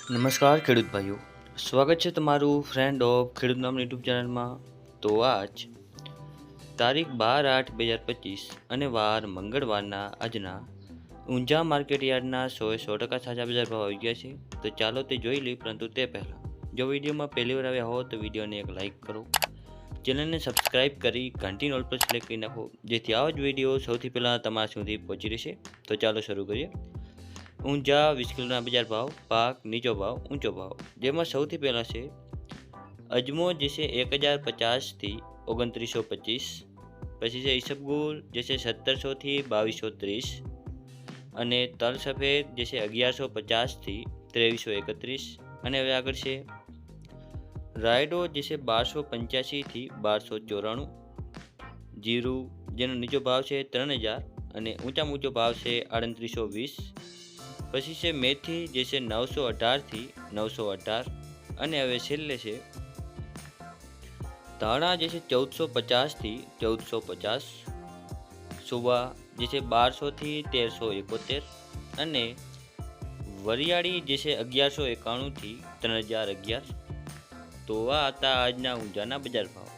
નમસ્કાર ખેડૂત ભાઈઓ, સ્વાગત છે તમારું ફ્રેન્ડ ઓફ ખેડૂત નામની યુટ્યુબ ચેનલમાં. તો આજ તારીખ 12/8/2025 અને વાર મંગળવારના આજના ઊંઝા માર્કેટ યાર્ડના 100% સાચા બજાર ભાવ આવી ગયા છે. તો ચાલો તે જોઈ લઈએ, પરંતુ તે પહેલાં જો વિડીયોમાં પહેલી વાર આવ્યા હો તો વિડીયોને એક લાઇક કરો, ચેનલને સબસ્ક્રાઇબ કરી ઘંટીનો ઓલ પર સિલેક્ટ કરી નાખો, જેથી આવા જ વિડીયો સૌથી પહેલાં તમારા સુધી પહોંચી રહેશે. તો ચાલો શરૂ કરીએ. ઊંઝા 20 કિલોના બજાર ભાવ, પાક નીચો ભાવ ઊંચો ભાવ, જેમાં સૌથી પહેલાં છે અજમો જે છે 1050થી 2925, પછી છે ઈસબગુલ જે છે 1700થી 2230, અને તલ સફેદ જે છે 1150થી 2331. અને હવે આગળ છે રાયડો જે છે 1285થી 1294, જીરું જેનો નીચો ભાવ છે 3000 અને ઊંચામાં ઊંચો ભાવ છે 3820. પછી છે મેથી જે છે 918થી 918. અને હવે છેલ્લે છે ધાણા જે છે 1450થી 1450, સુવા જે છે 1200થી 1371, અને વરિયાળી જે છે 1191થી 3011. તો આ હતા આજના ઊંઝાના બજાર ભાવ.